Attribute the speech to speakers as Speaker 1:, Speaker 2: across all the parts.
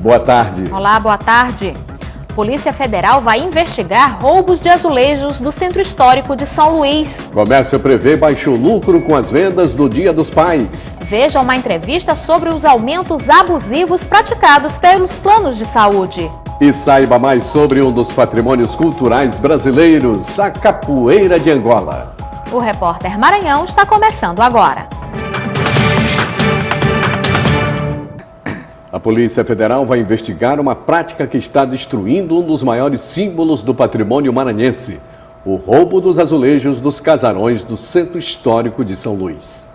Speaker 1: boa tarde.
Speaker 2: Olá, boa tarde. Polícia Federal vai investigar roubos de azulejos do Centro Histórico de São Luís.
Speaker 1: Comércio prevê baixo lucro com as vendas do Dia dos Pais.
Speaker 2: Veja uma entrevista sobre os aumentos abusivos praticados pelos planos de saúde.
Speaker 1: E saiba mais sobre um dos patrimônios culturais brasileiros, a Capoeira de Angola.
Speaker 2: O Repórter Maranhão está começando agora.
Speaker 1: A Polícia Federal vai investigar uma prática que está destruindo um dos maiores símbolos do patrimônio maranhense, o roubo dos azulejos dos casarões do Centro Histórico de São Luís.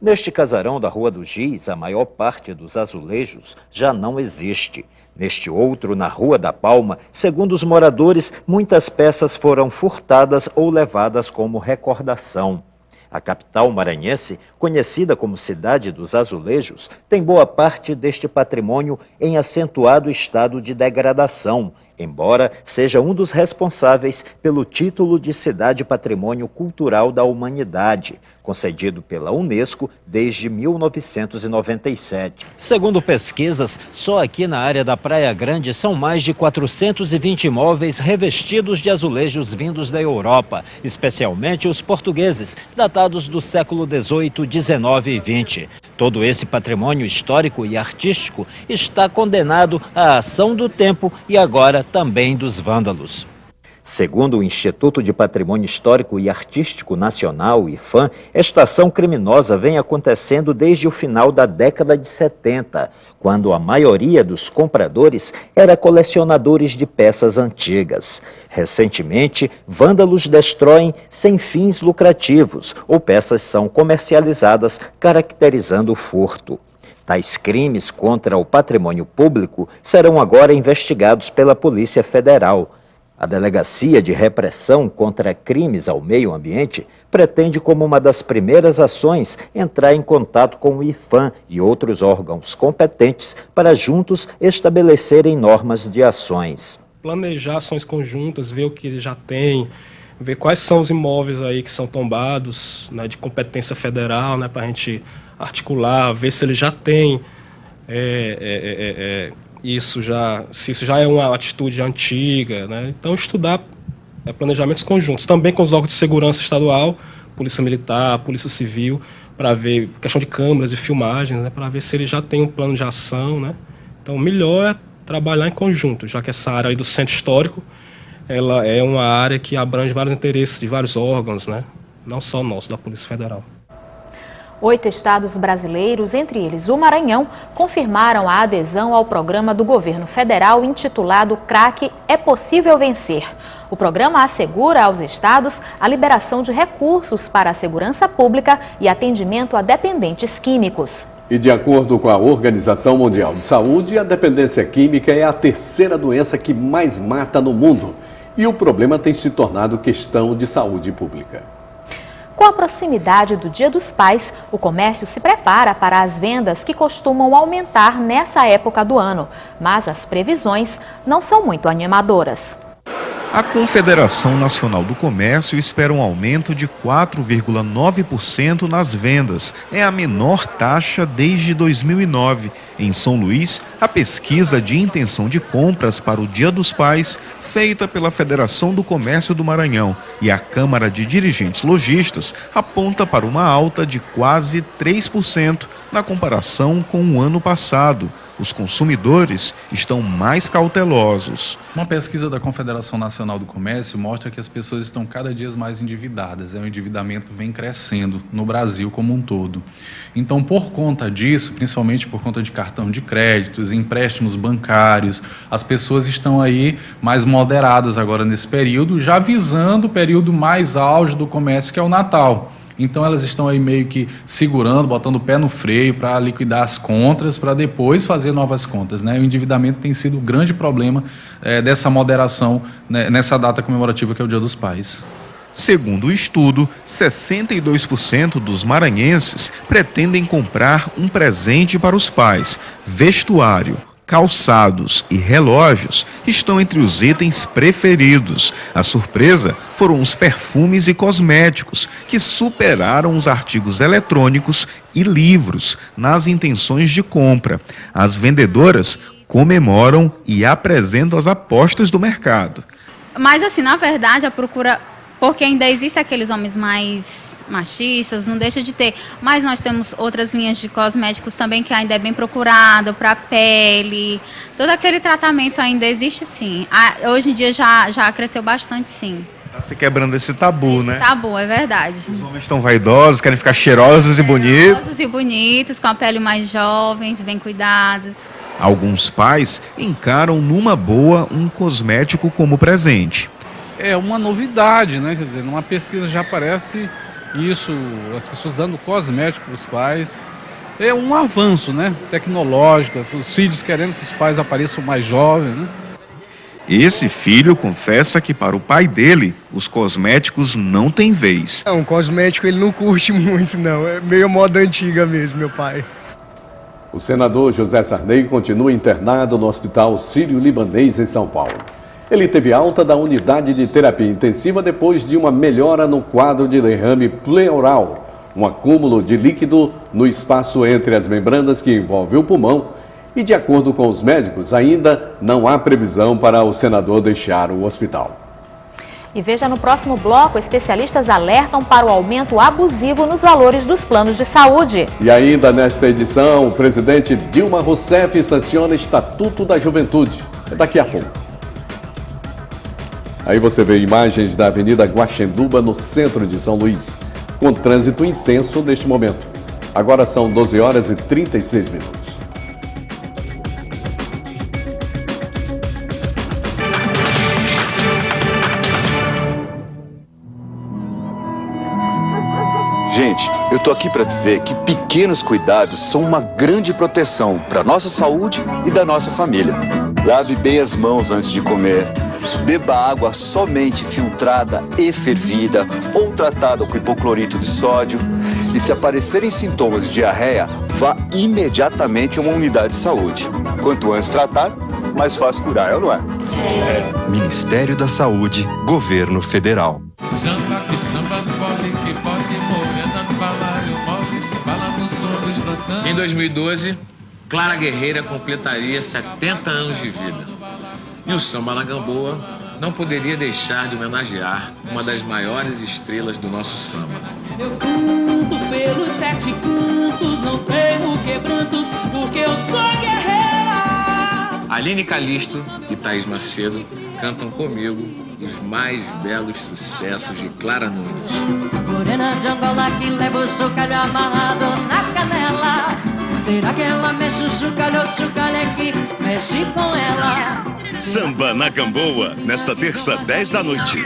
Speaker 3: Neste casarão da Rua do Giz, a maior parte dos azulejos já não existe. Neste outro, na Rua da Palma, segundo os moradores, muitas peças foram furtadas ou levadas como recordação. A capital maranhense, conhecida como Cidade dos Azulejos, tem boa parte deste patrimônio em acentuado estado de degradação, embora seja um dos responsáveis pelo título de Cidade Patrimônio Cultural da Humanidade, concedido pela Unesco desde 1997. Segundo pesquisas, só aqui na área da Praia Grande são mais de 420 imóveis revestidos de azulejos vindos da Europa, especialmente os portugueses, datados do século XVIII, XIX e XX. Todo esse patrimônio histórico e artístico está condenado à ação do tempo e agora também dos vândalos. Segundo o Instituto de Patrimônio Histórico e Artístico Nacional, IPHAN, esta ação criminosa vem acontecendo desde o final da década de 70, quando a maioria dos compradores era colecionadores de peças antigas. Recentemente, vândalos destroem sem fins lucrativos ou peças são comercializadas, caracterizando o furto. Tais crimes contra o patrimônio público serão agora investigados pela Polícia Federal. A Delegacia de Repressão contra Crimes ao Meio Ambiente pretende, como uma das primeiras ações, entrar em contato com o IPHAN e outros órgãos competentes para juntos estabelecerem normas de ações.
Speaker 4: Planejar ações conjuntas, ver o que ele já tem, ver quais são os imóveis aí que são tombados, né, de competência federal, né, para a gente articular, ver se ele já tem se isso já é uma atitude antiga, né? Então estudar planejamentos conjuntos, também com os órgãos de segurança estadual, Polícia Militar, Polícia Civil, para ver questão de câmeras e filmagens, né? Para ver se ele já tem um plano de ação, né? Então o melhor é trabalhar em conjunto, já que essa área aí do Centro Histórico, ela é uma área que abrange vários interesses de vários órgãos, né? Não só o nosso, da Polícia Federal.
Speaker 2: 8 estados brasileiros, entre eles o Maranhão, confirmaram a adesão ao programa do governo federal intitulado CRAC É Possível Vencer. O programa assegura aos estados a liberação de recursos para a segurança pública e atendimento a dependentes químicos.
Speaker 1: E de acordo com a Organização Mundial de Saúde, a dependência química é a terceira doença que mais mata no mundo. E o problema tem se tornado questão de saúde pública.
Speaker 2: Com a proximidade do Dia dos Pais, o comércio se prepara para as vendas que costumam aumentar nessa época do ano, mas as previsões não são muito animadoras.
Speaker 5: A Confederação Nacional do Comércio espera um aumento de 4,9% nas vendas. É a menor taxa desde 2009. Em São Luís, a pesquisa de intenção de compras para o Dia dos Pais, feita pela Federação do Comércio do Maranhão e a Câmara de Dirigentes Lojistas, aponta para uma alta de quase 3% na comparação com o ano passado. Os consumidores estão mais cautelosos.
Speaker 6: Uma pesquisa da Confederação Nacional do Comércio mostra que as pessoas estão cada dia mais endividadas. O endividamento vem crescendo no Brasil como um todo. Então, por conta disso, principalmente por conta de cartão de créditos, empréstimos bancários, as pessoas estão aí mais moderadas agora nesse período, já visando o período mais auge do comércio, que é o Natal. Então elas estão aí meio que segurando, botando o pé no freio para liquidar as contas, para depois fazer novas contas, né? O endividamento tem sido o grande problema dessa moderação, né, nessa data comemorativa que é o Dia dos Pais.
Speaker 5: Segundo o estudo, 62% dos maranhenses pretendem comprar um presente para os pais, vestuário, calçados e relógios estão entre os itens preferidos. A surpresa foram os perfumes e cosméticos, que superaram os artigos eletrônicos e livros nas intenções de compra. As vendedoras comemoram e apresentam as apostas do mercado.
Speaker 7: Mas assim, na verdade, a procura, porque ainda existem aqueles homens mais machistas, não deixa de ter. Mas nós temos outras linhas de cosméticos também que ainda é bem procurado, para pele. Todo aquele tratamento ainda existe, sim. Hoje em dia já cresceu bastante, sim.
Speaker 5: Tá se quebrando esse tabu, né?
Speaker 7: Tabu, é verdade.
Speaker 5: Os homens estão vaidosos, querem ficar cheirosos e bonitos.
Speaker 7: Cheirosos e bonitos, com a pele mais jovens, bem cuidados.
Speaker 5: Alguns pais encaram numa boa um cosmético como presente.
Speaker 8: É uma novidade, né? Quer dizer, numa pesquisa já aparece isso, as pessoas dando cosmético para os pais. É um avanço, né? Tecnológico, os filhos querendo que os pais apareçam mais jovens, né?
Speaker 5: Esse filho confessa que para o pai dele, os cosméticos não têm vez.
Speaker 9: Um cosmético ele não curte muito, não. É meio moda antiga mesmo, meu pai.
Speaker 1: O senador José Sarney continua internado no Hospital Sírio-Libanês em São Paulo. Ele teve alta da unidade de terapia intensiva depois de uma melhora no quadro de derrame pleural, um acúmulo de líquido no espaço entre as membranas que envolve o pulmão. E, de acordo com os médicos, ainda não há previsão para o senador deixar o hospital.
Speaker 2: E veja no próximo bloco, especialistas alertam para o aumento abusivo nos valores dos planos de saúde.
Speaker 1: E ainda nesta edição, o presidente Dilma Rousseff sanciona Estatuto da Juventude. É daqui a pouco. Aí você vê imagens da Avenida Guaxenduba, no centro de São Luís, com trânsito intenso neste momento. Agora são 12 horas e 36 minutos.
Speaker 10: Gente, eu tô aqui para dizer que pequenos cuidados são uma grande proteção para nossa saúde e da nossa família. Lave bem as mãos antes de comer. Beba água somente filtrada e fervida ou tratada com hipoclorito de sódio. E se aparecerem sintomas de diarreia, vá imediatamente a uma unidade de saúde. Quanto antes tratar, mais fácil curar, é ou não é?
Speaker 11: Ministério da Saúde, Governo Federal.
Speaker 12: Em 2012, Clara Guerreira completaria 70 anos de vida. E o Samba na Gamboa não poderia deixar de homenagear uma das maiores estrelas do nosso samba.
Speaker 13: Eu canto pelos 7 cantos, não temo quebrantos, porque eu sou guerreira.
Speaker 12: Aline Calixto e Thaís Macedo cantam comigo os mais belos sucessos de Clara Nunes.
Speaker 13: Morena de Angola que leva o chocalho amarrado na canela. Será que ela mexe o chocalho é que mexe com ela?
Speaker 11: Samba na Gamboa, nesta terça, 10 da noite.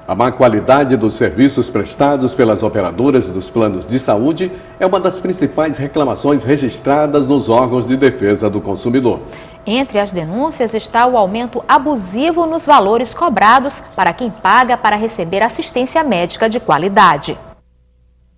Speaker 1: A má qualidade dos serviços prestados pelas operadoras dos planos de saúde é uma das principais reclamações registradas nos órgãos de defesa do consumidor.
Speaker 2: Entre as denúncias está o aumento abusivo nos valores cobrados para quem paga para receber assistência médica de qualidade.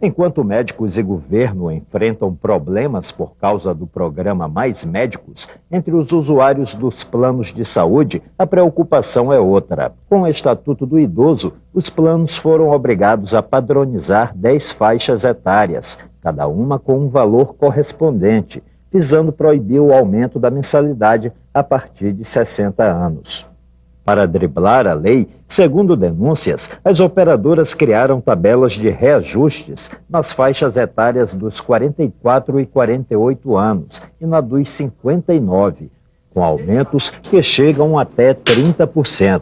Speaker 3: Enquanto médicos e governo enfrentam problemas por causa do programa Mais Médicos, entre os usuários dos planos de saúde, a preocupação é outra. Com o Estatuto do Idoso, os planos foram obrigados a padronizar 10 faixas etárias, cada uma com um valor correspondente, visando proibir o aumento da mensalidade a partir de 60 anos. Para driblar a lei, segundo denúncias, as operadoras criaram tabelas de reajustes nas faixas etárias dos 44 e 48 anos e na dos 59, com aumentos que chegam até 30%.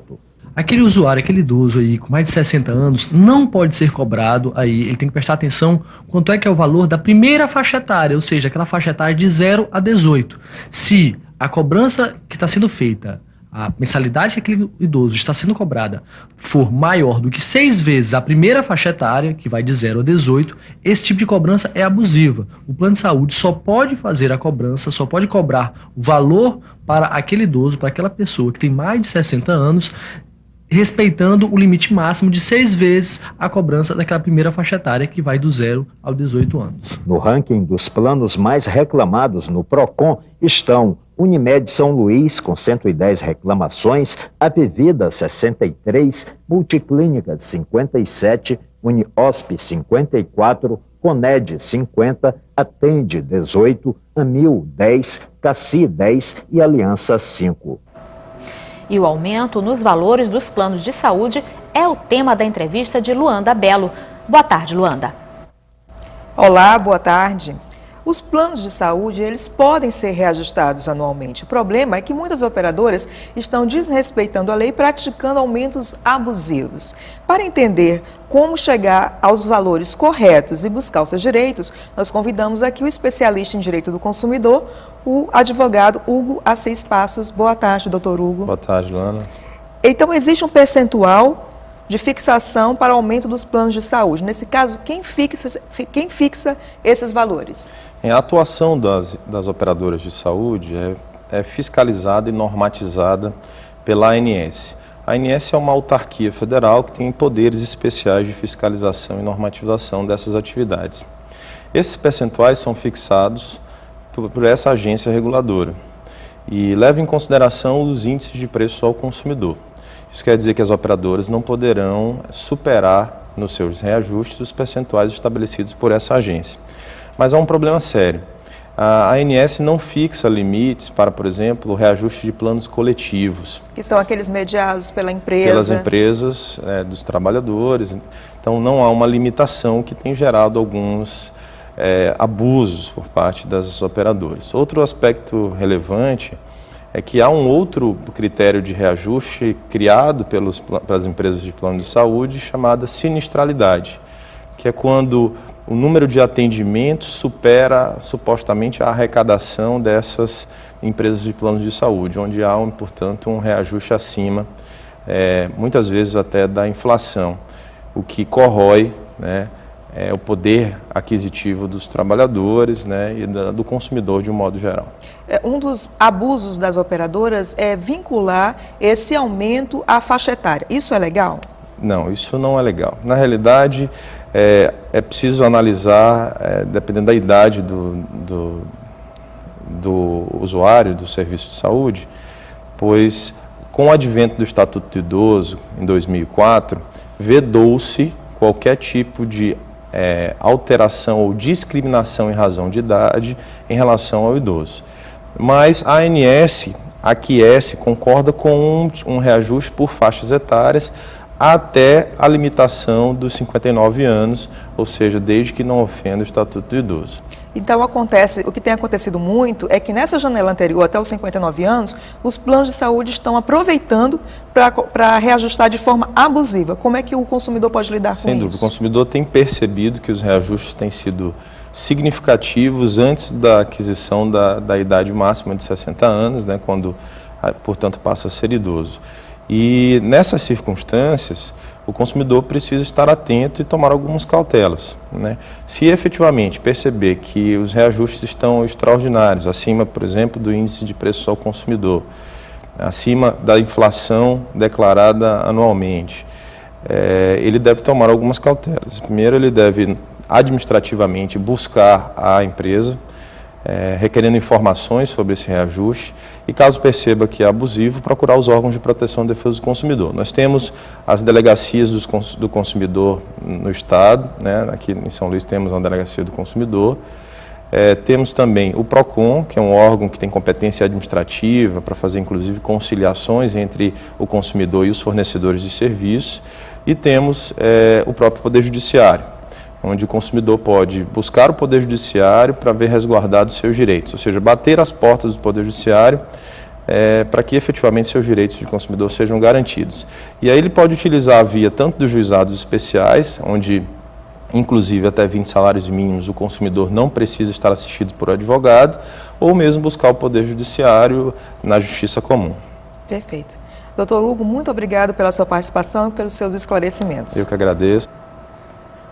Speaker 14: Aquele usuário, aquele idoso aí com mais de 60 anos, não pode ser cobrado aí, ele tem que prestar atenção quanto é que é o valor da primeira faixa etária, ou seja, aquela faixa etária de 0 a 18. Se a cobrança que está sendo feita, a mensalidade que aquele idoso está sendo cobrada for maior do que 6 vezes a primeira faixa etária, que vai de 0 a 18, esse tipo de cobrança é abusiva. O plano de saúde só pode fazer a cobrança, só pode cobrar o valor para aquele idoso, para aquela pessoa que tem mais de 60 anos, respeitando o limite máximo de 6 vezes a cobrança daquela primeira faixa etária, que vai do 0 ao 18 anos.
Speaker 3: No ranking dos planos mais reclamados no PROCON estão Unimed São Luís, com 110 reclamações, Apvida, 63, Multiclínicas, 57, Uniosp, 54, Coned, 50, Atende, 18, Amil, 10, Cassi, 10 e Aliança, 5.
Speaker 2: E o aumento nos valores dos planos de saúde é o tema da entrevista de Luanda Belo. Boa tarde, Luanda.
Speaker 15: Olá, boa tarde. Os planos de saúde, eles podem ser reajustados anualmente. O problema é que muitas operadoras estão desrespeitando a lei e praticando aumentos abusivos. Para entender como chegar aos valores corretos e buscar os seus direitos, nós convidamos aqui o especialista em direito do consumidor, o advogado Hugo Assis Passos. Boa tarde, doutor Hugo.
Speaker 16: Boa tarde, Luana.
Speaker 15: Então, existe um percentual de fixação para aumento dos planos de saúde. Nesse caso, quem fixa esses valores?
Speaker 16: A atuação das operadoras de saúde é fiscalizada e normatizada pela ANS. A ANS é uma autarquia federal que tem poderes especiais de fiscalização e normatização dessas atividades. Esses percentuais são fixados por essa agência reguladora e levam em consideração os índices de preço ao consumidor. Isso quer dizer que as operadoras não poderão superar nos seus reajustes os percentuais estabelecidos por essa agência. Mas há um problema sério. A ANS não fixa limites para, por exemplo, o reajuste de planos coletivos.
Speaker 15: Que são aqueles mediados pela empresa.
Speaker 16: Pelas empresas, dos trabalhadores. Então não há uma limitação que tem gerado alguns abusos por parte das operadoras. Outro aspecto relevante é que há um outro critério de reajuste criado pelas empresas de plano de saúde chamada sinistralidade, que é quando o número de atendimentos supera supostamente a arrecadação dessas empresas de plano de saúde, onde há, portanto, um reajuste acima, muitas vezes até da inflação, o que corrói, o poder aquisitivo dos trabalhadores, e do consumidor de um modo geral.
Speaker 15: Um dos abusos das operadoras é vincular esse aumento à faixa etária. Isso é legal?
Speaker 16: Não, isso não é legal. Na realidade, é preciso analisar, dependendo da idade do usuário do serviço de saúde, pois com o advento do Estatuto do Idoso, em 2004, vedou-se qualquer tipo de alteração ou discriminação em razão de idade em relação ao idoso. Mas a ANS aquece, concorda com um reajuste por faixas etárias até a limitação dos 59 anos, ou seja, desde que não ofenda o Estatuto do Idoso.
Speaker 15: Então, o que tem acontecido muito é que nessa janela anterior, até os 59 anos, os planos de saúde estão aproveitando para reajustar de forma abusiva. Como é que o consumidor pode lidar com isso?
Speaker 16: Sem dúvida, o consumidor tem percebido que os reajustes têm sido significativos antes da aquisição da idade máxima de 60 anos, quando, portanto, passa a ser idoso. E nessas circunstâncias, o consumidor precisa estar atento e tomar algumas cautelas. Se efetivamente perceber que os reajustes estão extraordinários, acima, por exemplo, do índice de preço ao consumidor, acima da inflação declarada anualmente, ele deve tomar algumas cautelas. Primeiro, ele deve administrativamente buscar a empresa, requerendo informações sobre esse reajuste e, caso perceba que é abusivo, procurar os órgãos de proteção e defesa do consumidor. Nós temos as delegacias do consumidor no Estado, aqui em São Luís temos uma delegacia do consumidor, temos também o PROCON, que é um órgão que tem competência administrativa para fazer, inclusive, conciliações entre o consumidor e os fornecedores de serviços, e temos o próprio Poder Judiciário, onde o consumidor pode buscar o Poder Judiciário para ver resguardados seus direitos, ou seja, bater as portas do Poder Judiciário para que efetivamente seus direitos de consumidor sejam garantidos. E aí ele pode utilizar a via tanto dos juizados especiais, onde inclusive até 20 salários mínimos o consumidor não precisa estar assistido por advogado, ou mesmo buscar o Poder Judiciário na Justiça Comum.
Speaker 15: Perfeito. Doutor Hugo, muito obrigado pela sua participação e pelos seus esclarecimentos.
Speaker 16: Eu que agradeço.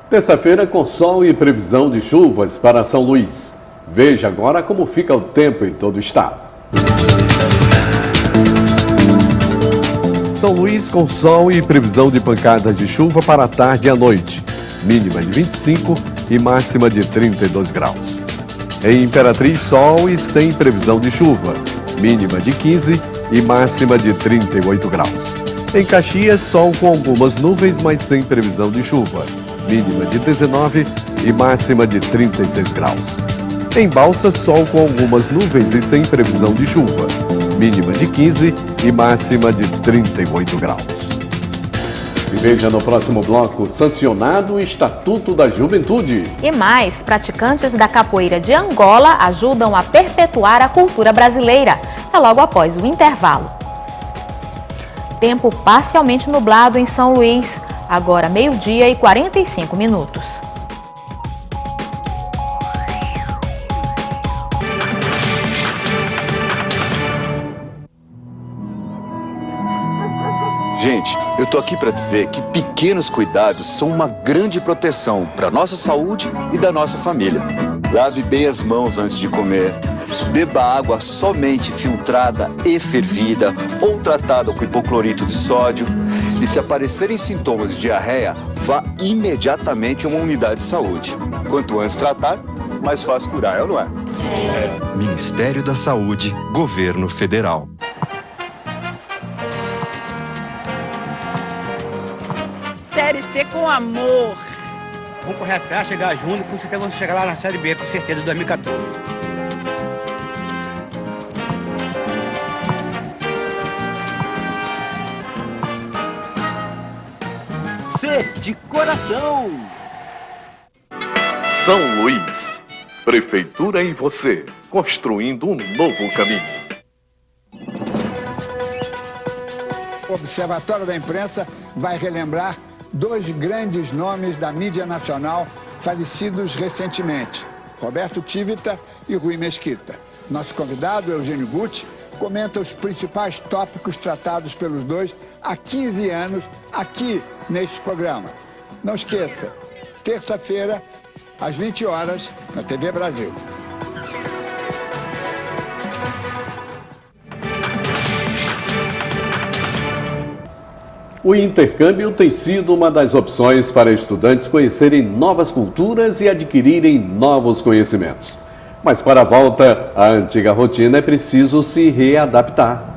Speaker 1: Terça-feira com sol e previsão de chuvas para São Luís. Veja agora como fica o tempo em todo o estado. São Luís com sol e previsão de pancadas de chuva para a tarde e a noite. Mínima de 25 e máxima de 32 graus. Em Imperatriz, sol e sem previsão de chuva. Mínima de 15 e máxima de 38 graus. Em Caxias, sol com algumas nuvens, mas sem previsão de chuva. Mínima de 19 e máxima de 36 graus. Em Balsas, sol com algumas nuvens e sem previsão de chuva. Mínima de 15 e máxima de 38 graus. E veja no próximo bloco, sancionado o Estatuto da Juventude.
Speaker 2: E mais, praticantes da capoeira de Angola ajudam a perpetuar a cultura brasileira. É logo após o intervalo. Tempo parcialmente nublado em São Luís. Agora 12h e 45 minutos.
Speaker 10: Gente, eu tô aqui para dizer que pequenos cuidados são uma grande proteção para nossa saúde e da nossa família. Lave bem as mãos antes de comer. Beba água somente filtrada e fervida ou tratada com hipoclorito de sódio. E se aparecerem sintomas de diarreia, vá imediatamente a uma unidade de saúde. Quanto antes tratar, mais fácil curar, não é?
Speaker 17: Ministério da Saúde, Governo Federal.
Speaker 18: Série C com amor.
Speaker 19: Vamos correr atrás, chegar junto, com certeza vamos chegar lá na Série B, com certeza, de 2014.
Speaker 3: C de coração.
Speaker 11: São Luís. Prefeitura em você, construindo um novo caminho.
Speaker 20: O Observatório da Imprensa vai relembrar dois grandes nomes da mídia nacional falecidos recentemente, Roberto Tivita e Rui Mesquita. Nosso convidado, Eugênio Gucci, comenta os principais tópicos tratados pelos dois há 15 anos aqui neste programa. Não esqueça, terça-feira, às 20 horas, na TV Brasil.
Speaker 1: O intercâmbio tem sido uma das opções para estudantes conhecerem novas culturas e adquirirem novos conhecimentos. Mas para a volta à antiga rotina é preciso se readaptar.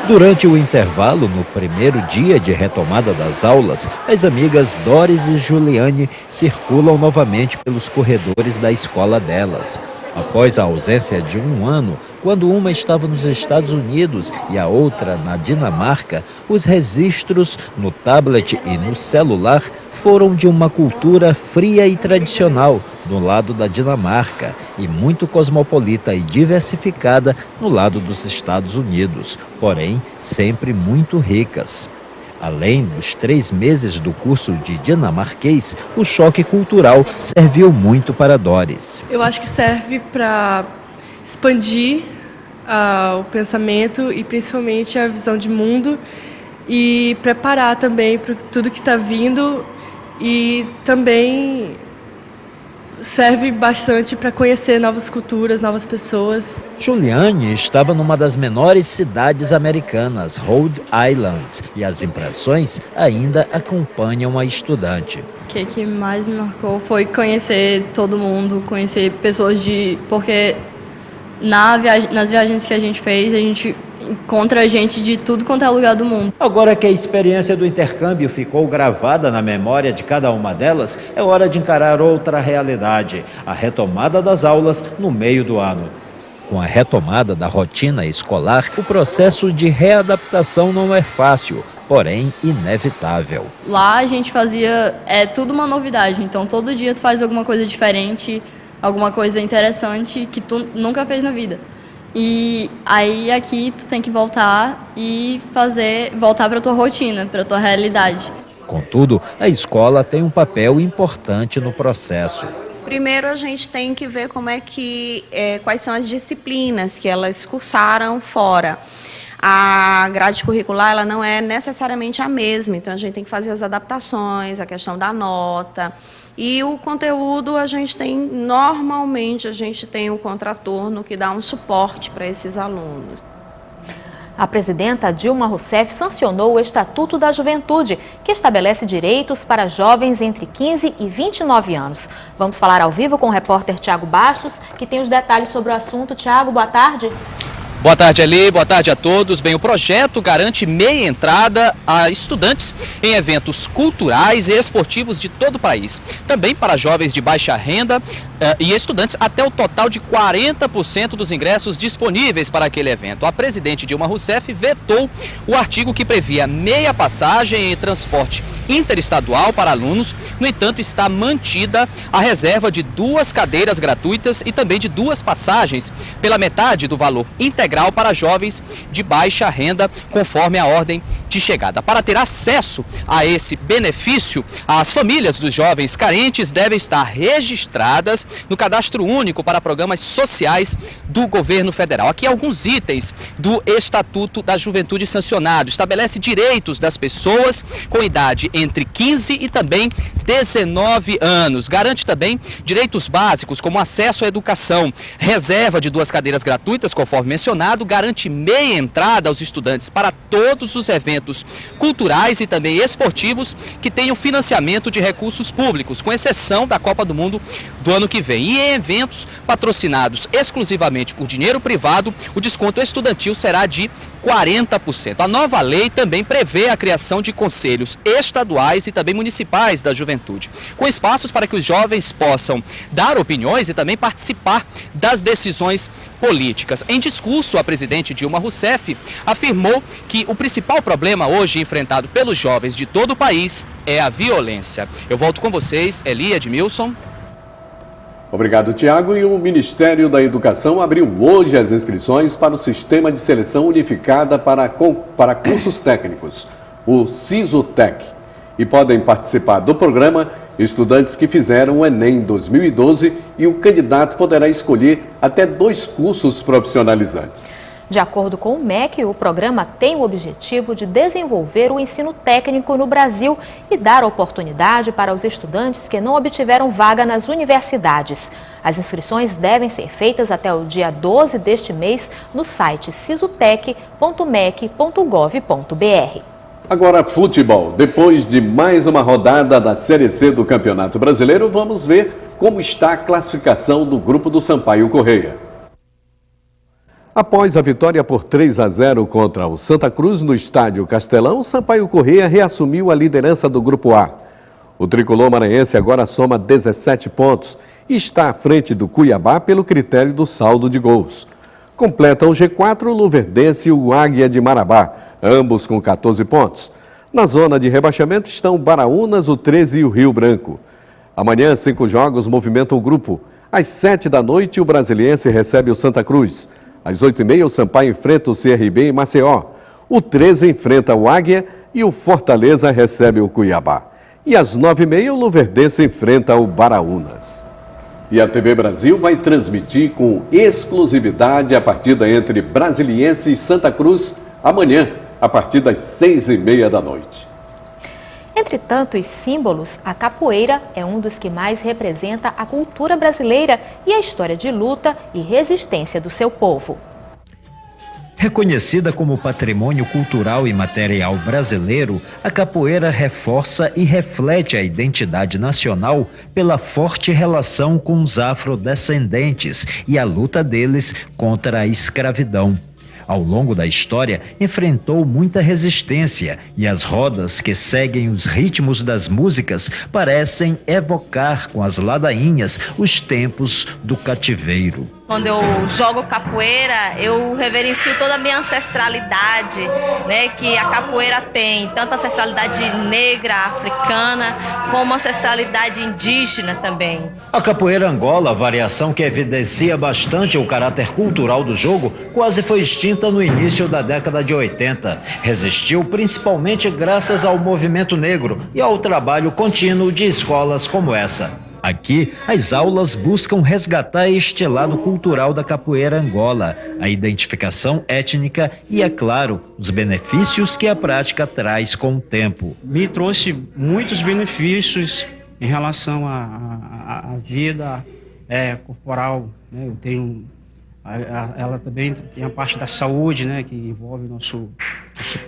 Speaker 3: Durante o intervalo, no primeiro dia de retomada das aulas, as amigas Doris e Juliane circulam novamente pelos corredores da escola delas. Após a ausência de um ano, quando uma estava nos Estados Unidos e a outra na Dinamarca, os registros no tablet e no celular foram de uma cultura fria e tradicional no lado da Dinamarca e muito cosmopolita e diversificada no lado dos Estados Unidos, porém sempre muito ricas. Além dos 3 meses do curso de dinamarquês, o choque cultural serviu muito para Doris.
Speaker 21: Eu acho que serve para expandir o pensamento e principalmente a visão de mundo e preparar também para tudo que está vindo e também serve bastante para conhecer novas culturas, novas pessoas.
Speaker 3: Juliane estava numa das menores cidades americanas, Rhode Island, e as impressões ainda acompanham a estudante.
Speaker 22: O que mais me marcou foi conhecer todo mundo, conhecer pessoas porque nas viagens que a gente fez, a gente encontra gente de tudo quanto é lugar do mundo.
Speaker 3: Agora que a experiência do intercâmbio ficou gravada na memória de cada uma delas, é hora de encarar outra realidade, a retomada das aulas no meio do ano. Com a retomada da rotina escolar, o processo de readaptação não é fácil, porém inevitável.
Speaker 22: Lá a gente fazia tudo uma novidade, então todo dia tu faz alguma coisa diferente, alguma coisa interessante que tu nunca fez na vida. E aí aqui tu tem que voltar e voltar para tua rotina, para tua realidade.
Speaker 3: Contudo, a escola tem um papel importante no processo.
Speaker 23: Primeiro a gente tem que ver quais são as disciplinas que elas cursaram fora. A grade curricular ela não é necessariamente a mesma, então a gente tem que fazer as adaptações, a questão da nota. E o conteúdo normalmente a gente tem um contraturno que dá um suporte para esses alunos.
Speaker 2: A presidenta Dilma Rousseff sancionou o Estatuto da Juventude, que estabelece direitos para jovens entre 15 e 29 anos. Vamos falar ao vivo com o repórter Tiago Bastos, que tem os detalhes sobre o assunto. Tiago, boa tarde.
Speaker 4: Boa tarde, Eli. Boa tarde a todos. Bem, o projeto garante meia entrada a estudantes em eventos culturais e esportivos de todo o país. Também para jovens de baixa renda e estudantes até o total de 40% dos ingressos disponíveis para aquele evento. A presidente Dilma Rousseff vetou o artigo que previa meia passagem e transporte interestadual para alunos. No entanto, está mantida a reserva de 2 cadeiras gratuitas e também de 2 passagens pela metade do valor integral para jovens de baixa renda, conforme a ordem de chegada. Para ter acesso a esse benefício, as famílias dos jovens carentes devem estar registradas no Cadastro Único para Programas Sociais do Governo Federal. Aqui alguns itens do Estatuto da Juventude sancionado. Estabelece direitos das pessoas com idade entre 15 e também 19 anos. Garante também direitos básicos como acesso à educação, reserva de 2 cadeiras gratuitas, conforme mencionado, garante meia entrada aos estudantes para todos os eventos culturais e também esportivos que tenham financiamento de recursos públicos, com exceção da Copa do Mundo do ano que vem. E em eventos patrocinados exclusivamente por dinheiro privado, o desconto estudantil será de 40%. A nova lei também prevê a criação de conselhos estaduais e também municipais da juventude, com espaços para que os jovens possam dar opiniões e também participar das decisões políticas. Em discurso, a presidente Dilma Rousseff afirmou que o principal problema hoje enfrentado pelos jovens de todo o país é a violência. Eu volto com vocês, Eli, Edmilson.
Speaker 1: Obrigado, Tiago. E o Ministério da Educação abriu hoje as inscrições para o Sistema de Seleção Unificada para Cursos Técnicos, o SISUTEC. E podem participar do programa estudantes que fizeram o Enem 2012 e o candidato poderá escolher até 2 cursos profissionalizantes.
Speaker 2: De acordo com o MEC, o programa tem o objetivo de desenvolver o ensino técnico no Brasil e dar oportunidade para os estudantes que não obtiveram vaga nas universidades. As inscrições devem ser feitas até o dia 12 deste mês no site sisutec.mec.gov.br.
Speaker 1: Agora, futebol. Depois de mais uma rodada da Série C do Campeonato Brasileiro, vamos ver como está a classificação do grupo do Sampaio Corrêa. Após a vitória por 3-0 contra o Santa Cruz no estádio Castelão, o Sampaio Corrêa reassumiu a liderança do Grupo A. O tricolor maranhense agora soma 17 pontos e está à frente do Cuiabá pelo critério do saldo de gols. Completam o G4 o Luverdense e o Águia de Marabá, ambos com 14 pontos. Na zona de rebaixamento estão o Baraúnas, o 13 e o Rio Branco. Amanhã, 5 jogos movimentam o grupo. Às 7 da noite, o Brasiliense recebe o Santa Cruz. Às 8h30, o Sampaio enfrenta o CRB em Maceió. O 13 enfrenta o Águia e o Fortaleza recebe o Cuiabá. E às 9h30, o Luverdense enfrenta o Baraúnas. E a TV Brasil vai transmitir com exclusividade a partida entre Brasiliense e Santa Cruz amanhã, a partir das 6h30 da noite.
Speaker 2: Entre tantos símbolos, a capoeira é um dos que mais representa a cultura brasileira e a história de luta e resistência do seu povo.
Speaker 3: Reconhecida como patrimônio cultural e material brasileiro, a capoeira reforça e reflete a identidade nacional pela forte relação com os afrodescendentes e a luta deles contra a escravidão. Ao longo da história, enfrentou muita resistência e as rodas que seguem os ritmos das músicas parecem evocar com as ladainhas os tempos do cativeiro.
Speaker 6: Quando eu jogo capoeira, eu reverencio toda a minha ancestralidade, né, que a capoeira tem, tanto ancestralidade negra, africana, como ancestralidade indígena também.
Speaker 3: A capoeira Angola, variação que evidencia bastante o caráter cultural do jogo, quase foi extinta no início da década de 80. Resistiu principalmente graças ao movimento negro e ao trabalho contínuo de escolas como essa. Aqui, as aulas buscam resgatar este lado cultural da capoeira Angola, a identificação étnica e, é claro, os benefícios que a prática traz com o tempo.
Speaker 7: Me trouxe muitos benefícios em relação à vida corporal, né? Eu tenho Ela também tem a parte da saúde, né, que envolve o nosso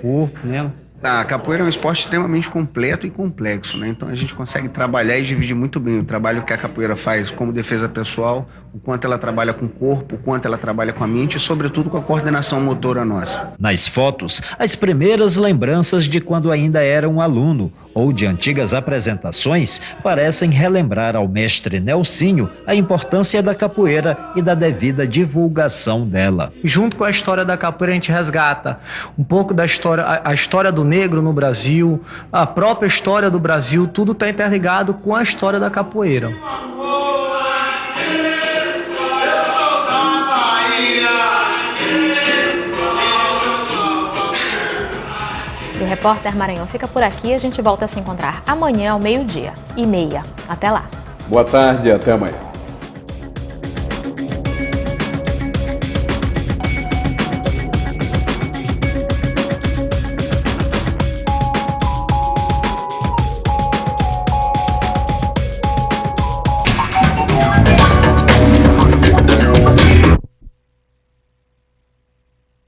Speaker 7: corpo, né?
Speaker 5: A capoeira é um esporte extremamente completo e complexo, né? Então a gente consegue trabalhar e dividir muito bem o trabalho que a capoeira faz como defesa pessoal, o quanto ela trabalha com o corpo, o quanto ela trabalha com a mente e, sobretudo, com a coordenação motora nossa.
Speaker 3: Nas fotos, as primeiras lembranças de quando ainda era um aluno ou de antigas apresentações parecem relembrar ao mestre Nelsinho a importância da capoeira e da devida divulgação dela.
Speaker 14: Junto com a história da capoeira, a gente resgata um pouco da história, a história do negro no Brasil, a própria história do Brasil, tudo está interligado com a história da capoeira.
Speaker 2: E o Repórter Maranhão fica por aqui. A gente volta a se encontrar amanhã ao 12:30. Até lá.
Speaker 1: Boa tarde e até amanhã.